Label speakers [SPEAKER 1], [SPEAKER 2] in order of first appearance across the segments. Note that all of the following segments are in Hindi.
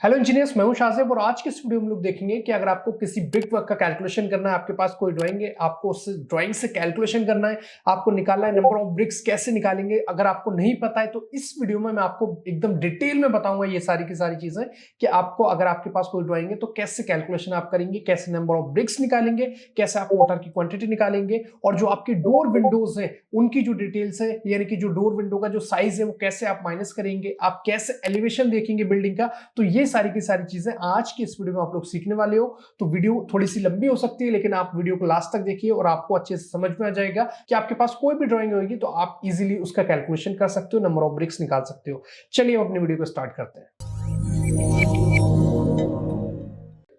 [SPEAKER 1] हेलो इंजीनियर्स, मैं हूं शाहजेब और आज के इस वीडियो में लोग देखेंगे कि अगर आपको किसी ब्रिक वर्क का कैलकुलेशन करना है, आपके पास कोई ड्राइंग है, आपको उस ड्राइंग से कैलकुलेशन करना है, आपको निकालना है नंबर ऑफ ब्रिक्स कैसे निकालेंगे। अगर आपको नहीं पता है तो इस वीडियो में मैं आपको एकदम डिटेल में बताऊंगा ये सारी की सारी चीजें कि आपको अगर आपके पास कोई ड्राइंग है तो कैसे कैलकुलेशन आप करेंगे, कैसे नंबर ऑफ ब्रिक्स निकालेंगे, कैसे आप मोटर की क्वांटिटी निकालेंगे और जो आपकी डोर विंडोज है उनकी जो डिटेल्स है, यानी कि जो डोर विंडो का जो साइज है वो कैसे आप माइनस करेंगे, आप कैसे एलिवेशन देखेंगे बिल्डिंग का। तो ये सारी की सारी चीजें आज की इस वीडियो में आप लोग सीखने वाले हो। तो वीडियो थोड़ी सी लंबी हो सकती है लेकिन आप वीडियो को लास्ट तक देखिए और आपको अच्छे से समझ में आ जाएगा कि आपके पास कोई भी ड्राइंग होगी तो आप इजीली उसका कैलकुलेशन कर सकते हो, नंबर ऑफ ब्रिक्स निकाल सकते हो। चलिए हम अपनी वीडियो को स्टार्ट करते हैं।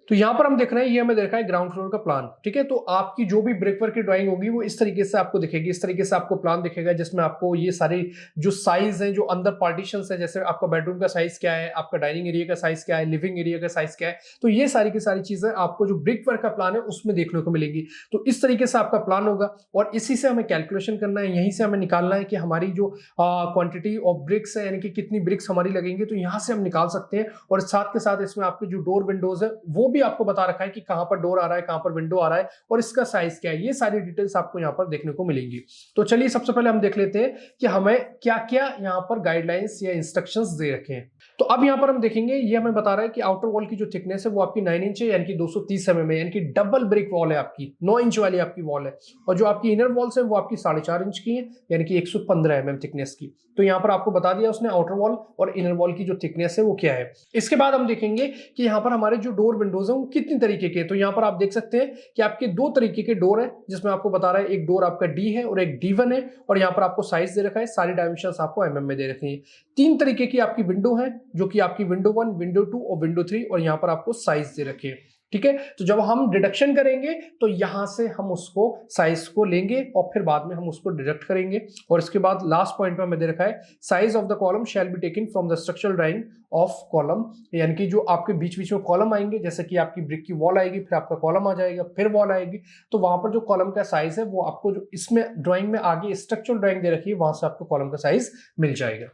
[SPEAKER 1] तो यहां पर हम देख रहे हैं, ये हमें देखा है ग्राउंड फ्लोर का प्लान। ठीक है, तो आपकी जो भी ब्रिक वर्क की ड्राइंग होगी वो इस तरीके से आपको दिखेगी, इस तरीके से आपको प्लान दिखेगा जिसमें आपको ये सारे जो साइज है, जो अंदर पार्टीशंस है, जैसे आपका बेडरूम का साइज क्या है, आपका डाइनिंग एरिया का साइज क्या है, लिविंग एरिया का साइज क्या है, तो ये सारी की सारी चीजें आपको जो ब्रिक वर्क का प्लान है उसमें देखने को मिलेगी। तो इस तरीके से आपका प्लान होगा और इसी से हमें कैलकुलेशन करना है, यहीं से हमें निकालना है कि हमारी जो क्वांटिटी ऑफ ब्रिक्स है, यानी कि कितनी ब्रिक्स हमारी लगेंगी, तो यहां से हम निकाल सकते हैं। और साथ के साथ इसमें आपके जो डोर विंडोज है वो भी आपको बता रखा है कि कहां पर डोर आ रहा है, कहां पर विंडो आ रहा है और इसका साइज क्या है। ये सारी डिटेल्स आपको यहां पर देखने को मिलेंगी। तो चलिए सबसे पहले हम देख लेते हैं कि हमें क्या क्या यहां पर गाइडलाइंस या इंस्ट्रक्शंस दे रखे हैं। तो अब यहां पर हम देखेंगे, ये हमें बता रहा है कि आउटर वॉल की जो थिकनेस है वो आपकी 9 इंच है, यानी कि 230 mm है, यानी कि डबल ब्रिक वॉल है, आपकी 9 इंच वाली आपकी वॉल है। और जो आपकी इनर वॉल्स है वो आपकी 4.5 इंच की है, यानी कि 115 mm थिकनेस की। तो यहां पर आपको बता दिया उसने आउटर वॉल और इनर वॉल की जो थिकनेस है वो क्या है। इसके बाद हम देखेंगे कि यहाँ पर हमारे जो डोर विंडोज हैं वो कितनी तरीके के। तो यहाँ पर आप देख सकते हैं कि आपके दो तरीके के डोर है, जिसमें आपको बता रहा है एक डोर आपका डी है और एक D1 है। और यहाँ पर आपको साइज दे रखा है, सारी डायमेंशंस आपको mm में दे रखी है। 3 तरीके की आपकी विंडो है, जो कि आपकी विंडो 1, विंडो 2 और विंडो 3, और यहाँ पर आपको साइज दे रखे हैं। ठीक है, तो जब हम डिडक्शन करेंगे तो यहां से हम उसको साइज को लेंगे और फिर बाद में हम उसको डिडक्ट करेंगे। और इसके बाद लास्ट पॉइंट में हमें दे रखा है size of the column shall be taken from the structural drying of column, यानी कि जो आपके बीच बीच में कॉलम आएंगे, जैसे कि आपकी ब्रिक की वॉल आएगी, फिर आपका कॉलम आ जाएगा, फिर वॉल आएगी, तो वहां पर जो कॉलम का साइज है वो आपको जो इसमें ड्राइंग में आगे स्ट्रक्चरल ड्राइंग दे रखी है वहां से आपको कॉलम का साइज मिल जाएगा।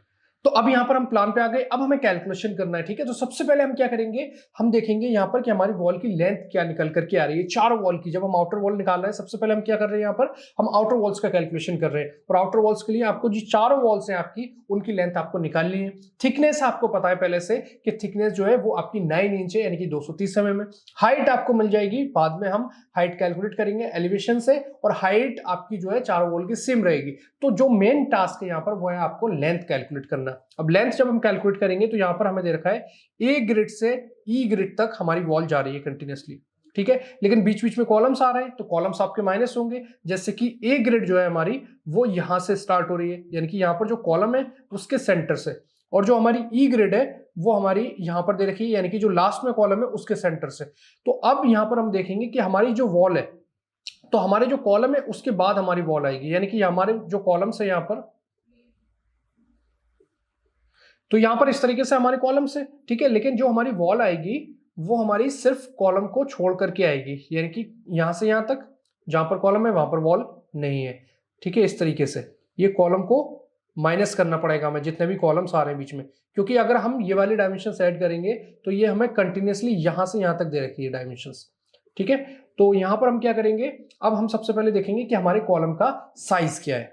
[SPEAKER 1] तो अब यहां पर हम प्लान पे आ गए, अब हमें कैलकुलेशन करना है। ठीक है, तो सबसे पहले हम क्या करेंगे, हम देखेंगे यहां पर कि हमारी वॉल की लेंथ क्या निकल करके आ रही है, चारों वॉल की। जब हम आउटर वॉल निकाल रहे हैं सबसे पहले हम क्या कर रहे हैं, यहाँ पर हम आउटर वॉल्स का कैलकुलेशन कर रहे हैं। और आउटर वॉल्स के लिए आपको जो चारों वॉल्स हैं आपकी, उनकी लेंथ आपको निकालनी है। थिकनेस आपको पता है पहले से कि थिकनेस जो है वो आपकी 9 इंच है, यानी कि 230 mm है। हाइट आपको मिल जाएगी, बाद में हम हाइट कैलकुलेट करेंगे एलिवेशन से, और हाइट आपकी जो है चारों वॉल की सेम रहेगी। तो जो मेन टास्क है यहाँ पर वो है आपको लेंथ कैलकुलेट करना। अब लेंथ जब हम कैलकुलेट करेंगे तो यहां पर हमें दे रखा है ए ग्रिड से ई ग्रिड तक हमारी वॉल जा रही है कंटिन्यूसली। ठीक है, लेकिन बीच बीच में कॉलम्स आ रहे हैं तो कॉलम्स आपके माइनस होंगे। जैसे कि ए ग्रिड जो है हमारी वो यहां से स्टार्ट हो रही है, यानी कि यहां पर जो कॉलम है उसके सेंटर से, और जो हमारी ई ग्रिड है वो हमारी यहां पर दे रखी है, यानी कि जो लास्ट में कॉलम है उसके सेंटर से। तो अब यहां पर हम देखेंगे कि हमारी जो वॉल है, तो हमारे जो कॉलम है उसके बाद हमारी वॉल आएगी, यानी कि हमारे जो कॉलम्स है यहां पर, तो यहां पर इस तरीके से हमारे कॉलम्स है। ठीक है, लेकिन जो हमारी वॉल आएगी वो हमारी सिर्फ कॉलम को छोड़ करके आएगी, यानी कि यहां से यहां तक जहां पर कॉलम है वहां पर वॉल नहीं है। ठीक है, इस तरीके से ये कॉलम को माइनस करना पड़ेगा हमें, जितने भी कॉलम्स आ रहे हैं बीच में, क्योंकि अगर हम ये वाली डायमेंशन ऐड करेंगे तो ये हमें कंटिन्यूसली यहां से यहां तक दे रखी है डायमेंशन। ठीक है, तो यहां पर हम क्या करेंगे, अब हम सबसे पहले देखेंगे कि हमारे कॉलम का साइज क्या है।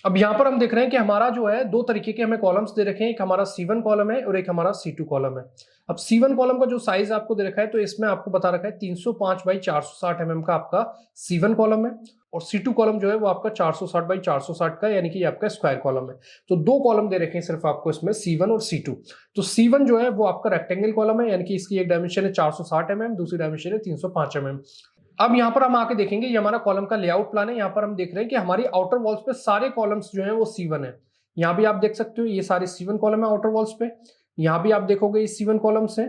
[SPEAKER 1] अब यहां पर हम देख रहे हैं कि हमारा जो है दो तरीके के हमें कॉलम्स दे रखे हैं, एक हमारा C1 कॉलम है और एक हमारा C2 कॉलम है। अब C1 कॉलम का जो साइज आपको दे रखा है तो इसमें आपको बता रखा है 305 बाई 460 mm का आपका C1 कॉलम है, और C2 कॉलम जो है वो आपका 460 बाई 460 का, यानी कि आपका स्क्वायर कॉलम है। तो दो कॉलम दे रखे हैं सिर्फ आपको इसमें, C1 और C2। तो C1 जो है वो आपका रेक्टेंगल कॉलम है, यानी कि इसकी एक डायमेंशन है 460 mm, दूसरी डायमेंशन है 305 mm। अब यहां पर हम आके देखेंगे, ये हमारा कॉलम का लेआउट प्लान है। यहां पर हम देख रहे हैं कि हमारी आउटर वॉल्स पे सारे कॉलम्स जो हैं वो C1 है। यहां भी आप देख सकते हो ये सारे C1 कॉलम है आउटर वॉल्स पे। यहां भी आप देखोगे ये C1 कॉलम्स हैं।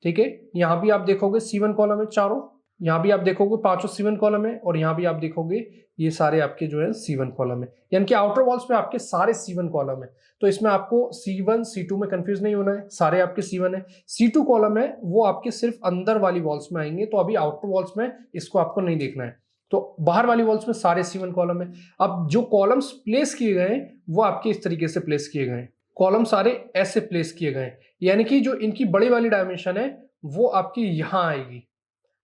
[SPEAKER 1] ठीक है, यहां भी आप देखोगे C1 कॉलम है चारों, यहाँ भी आप देखोगे पांचों C1 कॉलम है, और यहाँ भी आप देखोगे ये सारे आपके जो है C1 कॉलम है, यानी कि आउटर वॉल्स पे आपके सारे C1 कॉलम है। तो इसमें आपको C1 C2 में कंफ्यूज नहीं होना है, सारे आपके C1 है। C2 कॉलम है वो आपके सिर्फ अंदर वाली वॉल्स में आएंगे, तो अभी आउटर वॉल्स में इसको आपको नहीं देखना है। तो बाहर वाली वॉल्स में सारे C1 कॉलम है। अब जो कॉलम्स प्लेस किए गए हैं वो आपके इस तरीके से प्लेस किए गए हैं, कॉलम सारे ऐसे प्लेस किए गए हैं। यानी कि जो इनकी बड़ी वाली डायमेंशन है वो आपकी यहां आएगी,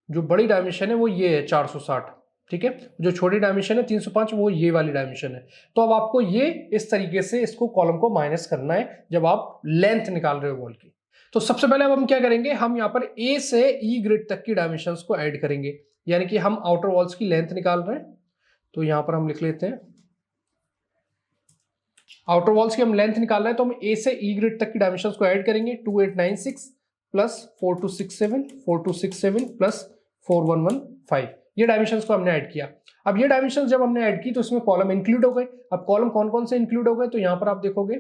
[SPEAKER 1] जो बड़ी डायमेंशन है वो ये है 460, ठीक है। जो छोटी डायमेंशन है 305 वो ये वाली डायमेंशन है। तो अब आपको ये इस तरीके से इसको कॉलम को माइनस करना है जब आप लेंथ निकाल रहे हो वॉल की। तो सबसे पहले अब हम क्या करेंगे, हम यहाँ पर ए से ई ग्रिड तक की डायमेंशंस को ऐड करेंगे, यानी कि हम आउटर वॉल्स की लेंथ निकाल रहे हैं। तो यहां पर हम लिख लेते हैं आउटर वॉल्स की हम लेंथ निकाल रहे हैं, तो हम ए से ई ग्रिड तक की डायमेंशंस को ऐड करेंगे। 2896 प्लस 4267 4267 प्लस 4115, ये डायमेंशंस को हमने ऐड किया। अब ये डायमेंशंस जब हमने ऐड की तो इसमें कॉलम इंक्लूड हो गए। अब कॉलम कौन कौन से इंक्लूड हो गए, तो यहां पर आप देखोगे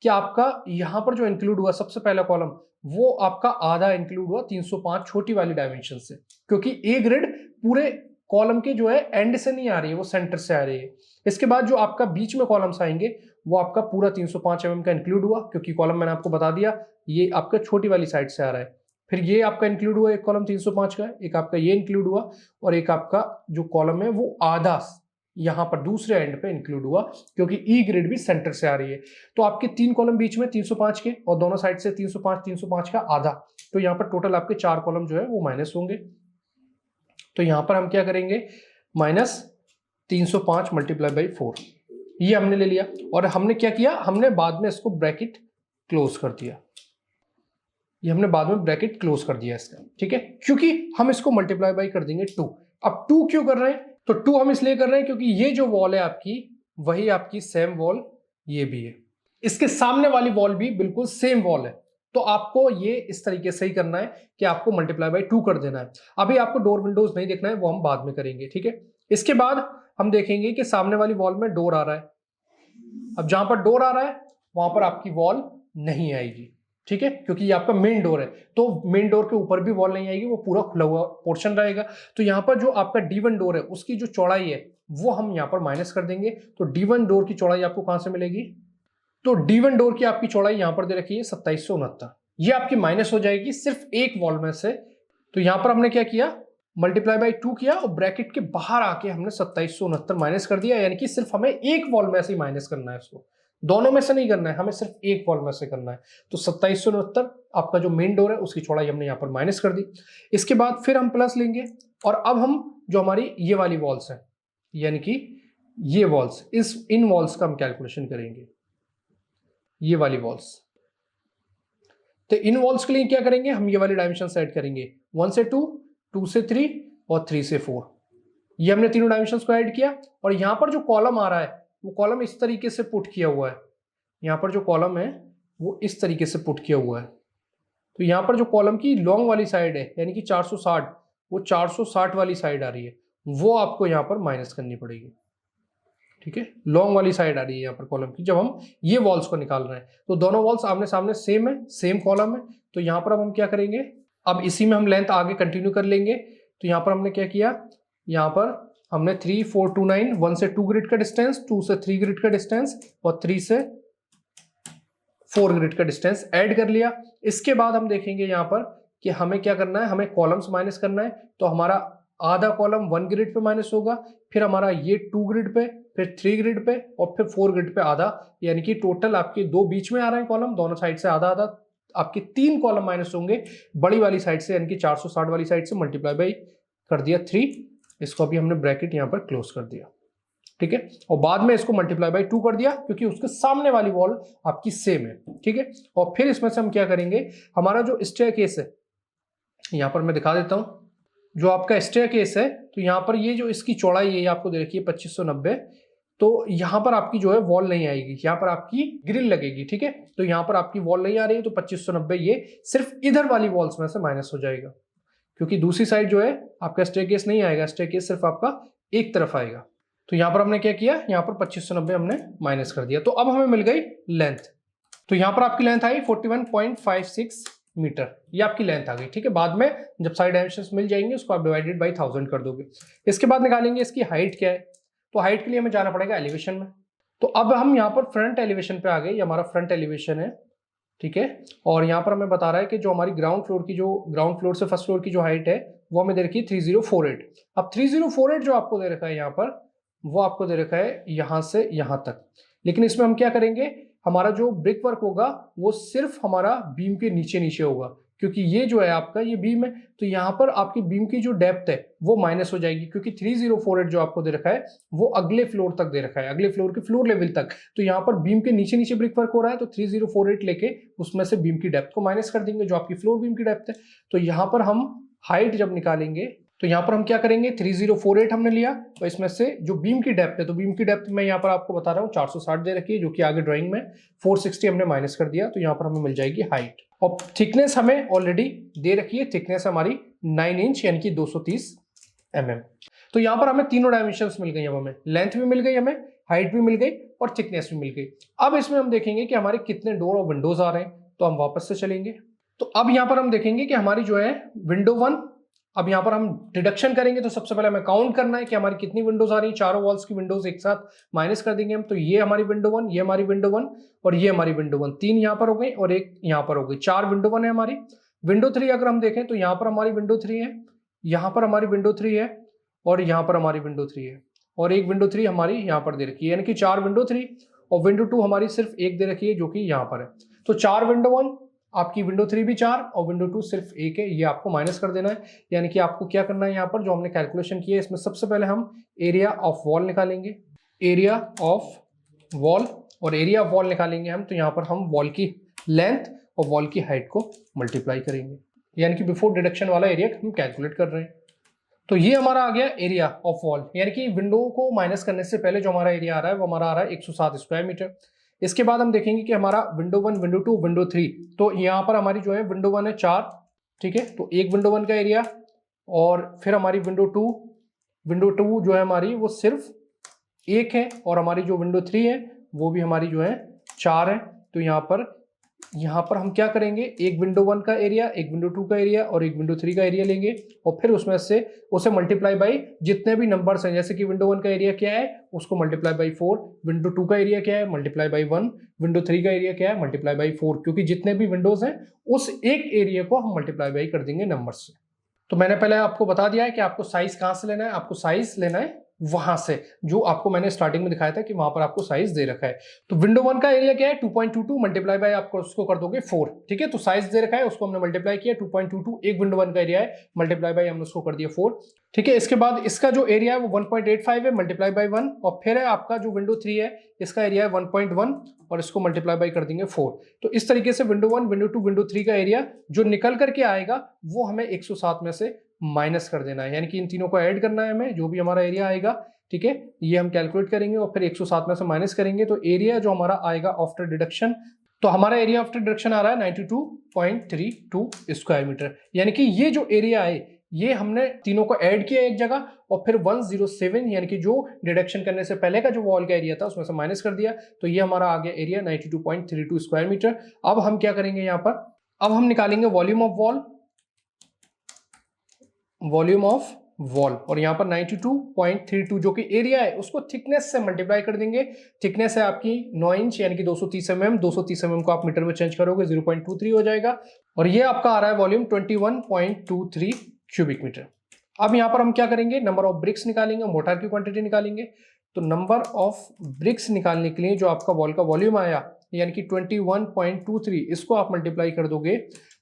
[SPEAKER 1] कि आपका यहां पर जो इंक्लूड हुआ सबसे पहला कॉलम, वो आपका आधा इंक्लूड हुआ 305 छोटी वाली डायमेंशन से, क्योंकि ए ग्रिड पूरे कॉलम के जो है एंड से नहीं आ रही है, वो सेंटर से आ रही है। इसके बाद जो आपका बीच में कॉलम्स आएंगे वो आपका पूरा 305 mm का इंक्लूड हुआ, क्योंकि कॉलम मैंने आपको बता दिया ये आपका छोटी वाली साइड से आ रहा है। फिर ये आपका इंक्लूड हुआ एक कॉलम 305 का, एक आपका ये इंक्लूड हुआ, और एक आपका जो कॉलम है वो आधा यहां पर दूसरे एंड पे इंक्लूड हुआ, क्योंकि ई ग्रिड भी सेंटर से आ रही है। तो आपके 3 कॉलम बीच में 305 के और दोनों साइड से 305 का आधा, तो यहां पर टोटल आपके 4 कॉलम जो है वो माइनस होंगे। तो यहां पर हम क्या करेंगे, माइनस 305 मल्टीप्लाई बाई 4, ये हमने ले लिया। और हमने क्या किया, हमने बाद में इसको ब्रैकेट क्लोज कर दिया, ये हमने बाद में ब्रैकेट क्लोज कर दिया इसका, ठीक है, क्योंकि हम इसको मल्टीप्लाई बाई कर देंगे 2। अब 2 क्यों कर रहे हैं, तो 2 हम इसलिए कर रहे हैं क्योंकि ये जो वॉल है आपकी वही आपकी सेम वॉल ये भी है, इसके सामने वाली वॉल भी बिल्कुल सेम वॉल है। तो आपको ये इस तरीके से ही करना है कि आपको मल्टीप्लाई बाई 2 कर देना है। अभी आपको डोर विंडोज नहीं देखना है, वो हम बाद में करेंगे, ठीक है। इसके बाद हम देखेंगे कि सामने वाली वॉल में डोर आ रहा है। अब जहां पर डोर आ रहा है वहां पर आपकी वॉल नहीं आएगी, ठीक है, क्योंकि ये आपका मेन डोर है, तो मेन डोर के ऊपर भी वॉल नहीं आएगी, वो पूरा खुला हुआ पोर्शन रहेगा। तो यहाँ पर जो आपका D1 डोर है उसकी जो चौड़ाई है वो हम यहाँ पर माइनस कर देंगे। तो D1 डोर की चौड़ाई आपको कहां से मिलेगी, तो D1 डोर की आपकी चौड़ाई यहां पर दे रखी है 2769, ये आपकी माइनस हो जाएगी सिर्फ एक वॉल में से। तो यहां पर हमने क्या किया, मल्टीप्लाई बाई 2 किया और ब्रैकेट के बाहर आके हमने 2769 माइनस कर दिया, यानी कि सिर्फ हमें एक वॉल में से ही माइनस करना है, उसको दोनों में से नहीं करना है, हमें सिर्फ एक वॉल में से करना है। तो 2769 आपका जो मेन डोर है उसकी चौड़ाई हमने यहाँ पर माइनस कर दी। इसके बाद फिर हम प्लस लेंगे, और अब हम जो हमारी ये वाली वॉल्स है, यानी कि ये वॉल्स, इन वॉल्स का हम कैलकुलेशन करेंगे, ये वाली वॉल्स। तो इन वॉल्स के लिए क्या करेंगे, हम ये वाली डायमेंशन सेट करेंगे, 1 से 2, 2 से 3 और 3 से 4। ये हमने तीनों डायमेंशंस को ऐड किया, और यहां पर जो कॉलम आ रहा है वो कॉलम इस तरीके से पुट किया हुआ है, यहां पर जो कॉलम है वो इस तरीके से पुट किया हुआ है। तो यहां पर जो कॉलम की लॉन्ग वाली साइड है यानी कि 460, वो 460 वाली साइड आ रही है, वो आपको यहां पर माइनस करनी पड़ेगी, ठीक है। लॉन्ग वाली साइड आ रही है यहाँ पर कॉलम की, जब हम ये वॉल्स को निकाल रहे हैं। तो दोनों वॉल्स आमने सामने सेम है, सेम कॉलम है। तो यहाँ पर अब हम क्या करेंगे, अब इसी में हम लेंथ आगे कंटिन्यू कर लेंगे। तो यहाँ पर हमने क्या किया, यहाँ पर हमने 3 4 2 9, 1 से 2 ग्रिड का डिस्टेंस, 2 से 3 ग्रिड का डिस्टेंस और 3 से 4 ग्रिड का डिस्टेंस ऐड कर लिया। इसके बाद हम देखेंगे यहाँ पर कि हमें क्या करना है, हमें कॉलम्स माइनस करना है। तो हमारा आधा कॉलम 1 ग्रिड पे माइनस होगा, फिर हमारा ये 2 ग्रिड पे, फिर 3 ग्रिड पे और फिर 4 ग्रिड पे आधा, यानी कि टोटल आपके 2 बीच में आ रहे हैं कॉलम, दोनों साइड से आधा आधा, आपके 3 कॉलम माइनस होंगे बड़ी वाली साइड से, यानी कि 460 वाली साइड से मल्टीप्लाई बाई कर दिया 3, इसको अभी हमने ब्रैकेट यहाँ पर क्लोज कर दिया, ठीक है। और बाद में इसको मल्टीप्लाई बाई 2 कर दिया क्योंकि उसके सामने वाली वॉल आपकी सेम है, ठीक है। और फिर इसमें से हम क्या करेंगे, हमारा जो स्टेयरकेस है यहाँ पर मैं दिखा देता हूं, जो आपका स्टेयरकेस है, तो यहाँ पर ये जो इसकी चौड़ाई है ये आपको दे रखी है 2590, तो यहाँ पर आपकी जो है वॉल नहीं आएगी, यहाँ पर आपकी ग्रिल लगेगी, ठीक है। तो यहाँ पर आपकी वॉल नहीं आ रही है, तो 2590 ये सिर्फ इधर वाली वॉल्स में से माइनस हो जाएगा, क्योंकि दूसरी साइड जो है आपका स्टेयरकेस नहीं आएगा, स्टेयरकेस सिर्फ आपका एक तरफ आएगा। तो यहाँ पर हमने क्या किया, यहाँ पर 2590 हमने माइनस कर दिया। तो अब हमें मिल गई लेंथ, तो यहाँ पर आपकी लेंथ आई 41.56 मीटर, ये आपकी लेंथ आ गई, ठीक है। बाद में जब साइड डायमेंशंस मिल जाएंगे उसको आप डिवाइडेड बाई 1000 कर दोगे। इसके बाद निकालेंगे इसकी हाइट क्या है, तो हाइट के लिए हमें जाना पड़ेगा एलिवेशन में। तो अब हम यहाँ पर फ्रंट एलिवेशन पे आ गए, ये हमारा फ्रंट एलिवेशन है, ठीक है। और यहाँ पर हमें बता रहा है कि जो हमारी ग्राउंड फ्लोर से फर्स्ट फ्लोर की जो हाइट है वो हमें दे रखी है 3048। अब 3048 जो आपको दे रखा है यहाँ पर, वो आपको दे रखा है यहाँ से यहाँ तक, लेकिन इसमें हम क्या करेंगे, हमारा जो ब्रिक वर्क होगा वो सिर्फ हमारा बीम के नीचे नीचे होगा, क्योंकि ये जो है आपका ये बीम है, तो यहाँ पर आपकी बीम की जो डेप्थ है वो माइनस हो जाएगी, क्योंकि 3048 जो आपको दे रखा है वो अगले फ्लोर तक दे रखा है, अगले फ्लोर के फ्लोर लेवल तक। तो यहाँ पर बीम के नीचे नीचे ब्रिक वर्क हो रहा है, तो 3048 लेके उसमें से बीम की डेप्थ को माइनस कर देंगे, जो आपकी फ्लोर बीम की डेप्थ है। तो यहाँ पर हम हाइट जब निकालेंगे तो यहाँ पर हम क्या करेंगे, 3048 हमने लिया, तो इसमें से जो बीम की डेप्थ है, तो बीम की डेप्थ मैं यहाँ पर आपको बता रहा हूँ 460 दे रखी है, जो कि आगे ड्राइंग में 460 हमने माइनस कर दिया, तो यहाँ पर हमें मिल जाएगी हाइट। और थिकनेस हमें ऑलरेडी दे रखी है, थिकनेस हमारी 9 इंच यानी कि 230 mm। तो यहाँ पर हमें तीनों डायमेंशंस मिल गई, अब हमें लेंथ भी मिल गई, हमें हाइट भी मिल गई और थिकनेस भी मिल गई। अब इसमें हम देखेंगे कि हमारे कितने डोर और विंडोज आ रहे हैं, तो हम वापस से चलेंगे। तो अब यहाँ पर हम देखेंगे कि हमारी जो है विंडो 1, अब यहाँ पर हम डिडक्शन करेंगे, तो सबसे पहले हमें काउंट करना है कि हमारी कितनी विंडोज आ रही है। चारों वॉल्स की विंडोज एक साथ माइनस कर देंगे हम, तो ये हमारी विंडो 1, ये हमारी विंडो 1 और ये हमारी विंडो 1, 3 यहाँ पर हो गई और एक यहाँ पर हो गई, 4 विंडो 1 है हमारी। विंडो 3 अगर हम देखें तो यहाँ पर हमारी विंडो 3 है, यहाँ पर हमारी विंडो 3 है और यहाँ पर हमारी विंडो 3 है और एक विंडो 3 हमारी यहाँ पर दे रखी है, यानी कि 4 विंडो 3 और विंडो 2 हमारी सिर्फ एक दे रखी है जो कि यहाँ पर है। तो 4 विंडो 1, आपकी विंडो 3 भी 4 और विंडो 2 सिर्फ एक है, ये आपको माइनस कर देना है। यानी कि आपको क्या करना है, यहाँ पर जो हमने कैलकुलेशन की है इसमें सबसे पहले हम एरिया ऑफ वॉल निकालेंगे, एरिया ऑफ वॉल, और एरिया ऑफ वॉल निकालेंगे हम, तो यहाँ पर हम वॉल की लेंथ और वॉल की हाइट को मल्टीप्लाई करेंगे, यानी कि बिफोर डिडक्शन वाला एरिया हम कैलकुलेट कर रहे हैं। तो ये हमारा आ गया एरिया ऑफ वॉल, यानी कि विंडो को माइनस करने से पहले जो हमारा एरिया आ रहा है वो हमारा आ रहा है 107 स्क्वायर मीटर। इसके बाद हम देखेंगे कि हमारा विंडो 1, विंडो 2, विंडो 3, तो यहाँ पर हमारी जो है विंडो 1 है 4, ठीक है, तो एक विंडो 1 का एरिया, और फिर हमारी विंडो 2 जो है हमारी वो सिर्फ एक है, और हमारी जो विंडो 3 है वो भी हमारी जो है 4 है। तो यहाँ पर हम क्या करेंगे, एक विंडो 1 का एरिया, एक विंडो 2 का एरिया और एक विंडो 3 का एरिया लेंगे, और फिर उसमें से उसे मल्टीप्लाई बाई जितने भी नंबर्स हैं, जैसे कि विंडो 1 का एरिया क्या है उसको मल्टीप्लाई बाई 4, विंडो 2 का एरिया क्या है मल्टीप्लाई बाई 1, विंडो 3 का एरिया क्या है मल्टीप्लाई बाई 4, क्योंकि जितने भी विंडोज हैं उस एक एरिया को हम मल्टीप्लाई बाई कर देंगे नंबर से। तो मैंने पहले आपको बता दिया है कि आपको साइज कहाँ से लेना है, आपको साइज लेना है वहां से, जो आपको मैंने स्टार्टिंग में दिखाया था कि वहां पर आपको साइज दे रखा है। तो विंडो 1 का एरिया क्या है 2.22 मल्टीप्लाई बाय आपको उसको कर दोगे 4, ठीक है, तो साइज दे रखा है उसको हमने मल्टीप्लाई किया 2.22, एक विंडो 1 का एरिया है, मल्टीप्लाई बाय हमने उसको कर दिया 4, ठीक है। इसके बाद इसका जो एरिया है वो 1.85 है, मल्टीप्लाई बाय 1, और फिर है आपका जो विंडो 3 है इसका एरिया है 1.1 और इसको मल्टीप्लाई बाय कर देंगे 4। तो इस तरीके से विंडो 1, विंडो 2, विंडो 3 का एरिया जो निकल करके आएगा वो हमें 107 में से माइनस कर देना है, यानी कि इन तीनों को ऐड करना है हमें, जो भी हमारा एरिया आएगा, ठीक है, ये हम कैलकुलेट करेंगे और फिर 107 में से माइनस करेंगे, तो एरिया जो हमारा आएगा आफ्टर डिडक्शन, तो हमारा एरिया आफ्टर डिडक्शन आ रहा है 92.32 स्क्वायर मीटर। यानी कि ये जो एरिया है ये हमने तीनों को ऐड किया एक जगह और फिर 107 यानी कि जो डिडक्शन करने से पहले का जो वॉल का एरिया था उसमें से माइनस कर दिया, तो ये हमारा आ गया एरिया 92.32 स्क्वायर मीटर। अब हम क्या करेंगे यहाँ पर, अब हम निकालेंगे volume of wall, volume of wall, और यहाँ पर 92.32 जो कि एरिया है उसको थिकनेस से मल्टीप्लाई कर देंगे। थिकनेस है आपकी 9 इंच यानी कि 230 mm, 230 mm को आप मीटर में चेंज करोगे 0.23 हो जाएगा, और ये आपका आ रहा है वॉल्यूम 21.23 क्यूबिक मीटर। अब यहाँ पर हम क्या करेंगे, नंबर ऑफ ब्रिक्स निकालेंगे, मोटार की क्वांटिटी निकालेंगे। तो नंबर ऑफ ब्रिक्स निकालने के लिए जो आपका वॉल का वॉल्यूम आया यानी कि 21.23, इसको आप मल्टीप्लाई कर दोगे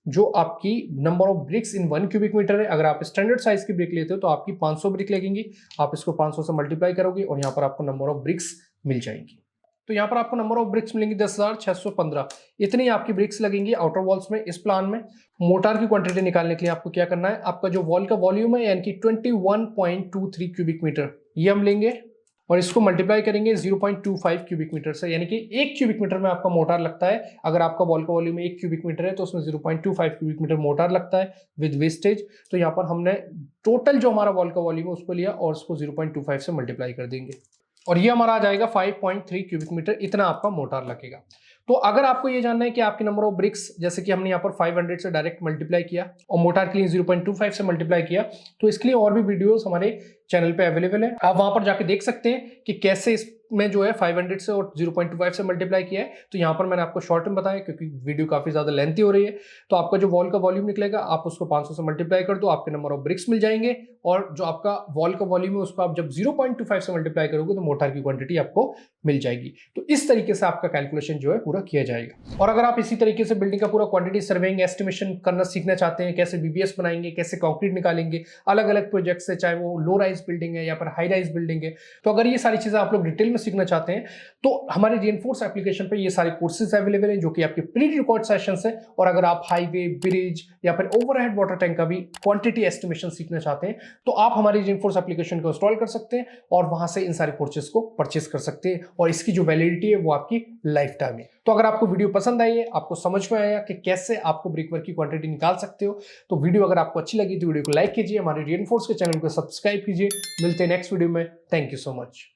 [SPEAKER 1] जो आपकी number of bricks in 1 cubic metre है। अगर आप स्टैंडर्ड साइज की ब्रिक लेते हो तो आपकी 500 ब्रिक लगेंगी, आप इसको 500 से मल्टीप्लाई करोगे और यहाँ पर आपको नंबर ऑफ ब्रिक्स मिल जाएंगी। तो यहाँ पर आपको नंबर ऑफ ब्रिक्स मिलेंगी 10,615, इतनी आपकी ब्रिक्स लगेंगी आउटर वॉल्स में इस प्लान में। मोटार की क्वांटिटी निकालने के लिए आपको क्या करना है, आपका जो वॉल का वॉल्यूम है यानी कि 21.23 क्यूबिक मीटर, ये हम लेंगे और इसको मल्टीप्लाई करेंगे 0.25 क्यूबिक मीटर से, यानी कि 1 क्यूबिक मीटर में आपका मोटार लगता है। अगर आपका वॉल का वॉल्यूम 1 क्यूबिक मीटर है तो उसमें 0.25 क्यूबिक मीटर मोटार लगता है विद वेस्टेज। तो यहाँ पर हमने टोटल जो हमारा वॉल का वॉल्यूम है उसको लिया और उसको 0.25 से मल्टीप्लाई कर देंगे और ये हमारा आ जाएगा 5.3 क्यूबिक मीटर, इतना आपका मोटार लगेगा। तो अगर आपको ये जानना है कि आपकी नंबर ऑफ ब्रिक्स, जैसे कि हमने यहाँ पर 500 से डायरेक्ट मल्टीप्लाई किया और मोटार के लिए 0.25 से मल्टीप्लाई किया, तो इसके लिए और भी वीडियोस हमारे चैनल पे अवेलेबल है, आप वहां पर जाके देख सकते हैं कि कैसे इस में जो है 500 से और 0.25 से मल्टीप्लाई किया है, तो यहाँ पर मैंने आपको शॉर्ट में बताया क्योंकि वीडियो काफी ज्यादा लेंथी हो रही है। तो आपका जो वॉल का वॉल्यूम निकलेगा, आप उसको 500 से मल्टीप्लाई कर दो, आपके नंबर ऑफ ब्रिक्स मिल जाएंगे। और जो आपका वॉल का वॉल्यूम है उसको आप जब 0.25 से मल्टीप्लाई करोगे तो मोर्टार की क्वांटिटी आपको मिल जाएगी। तो इस तरीके से आपका कैलकुलेशन जो है पूरा किया जाएगा। और अगर आप इसी तरीके से बिल्डिंग का पूरा क्वांटिटी सर्वेइंग एस्टिमेशन करना सीखना चाहते हैं, कैसे बीबीएस बनाएंगे, कैसे कंक्रीट निकालेंगे अलग अलग प्रोजेक्ट से, चाहे वो लो राइज बिल्डिंग है या फिर हाई राइज बिल्डिंग है, तो अगर ये सारी चीजें आप लोग डिटेल में सीखना चाहते हैं तो हमारे रिइंफोर्स एप्लीकेशन पे ये सारे कोर्सेज अवेलेबल हैं जो कि आपके प्री रिकॉर्ड सेशंस है। और अगर आप हाईवे, ब्रिज या फिर ओवरहेड वाटर टैंक का भी क्वांटिटी एस्टिमेशन सीखना चाहते हैं तो आप हमारी रिइंफोर्स एप्लीकेशन को इंस्टॉल कर सकते हैं और वहां से इन सारे कोर्सेज को परचेस कर सकते हैं। और इसकी जो वैलिडिटी है वो आपकी लाइफ टाइम है। तो अगर आपको वीडियो पसंद आई है, आपको समझ में आया कि कैसे आपको ब्रिकवर्क की क्वांटिटी निकाल सकते हो, तो वीडियो अगर आपको अच्छी लगी तो वीडियो को लाइक कीजिए, हमारे रिइंफोर्स के चैनल को सब्सक्राइब कीजिए। मिलते हैं नेक्स्ट वीडियो में। Thank you so much.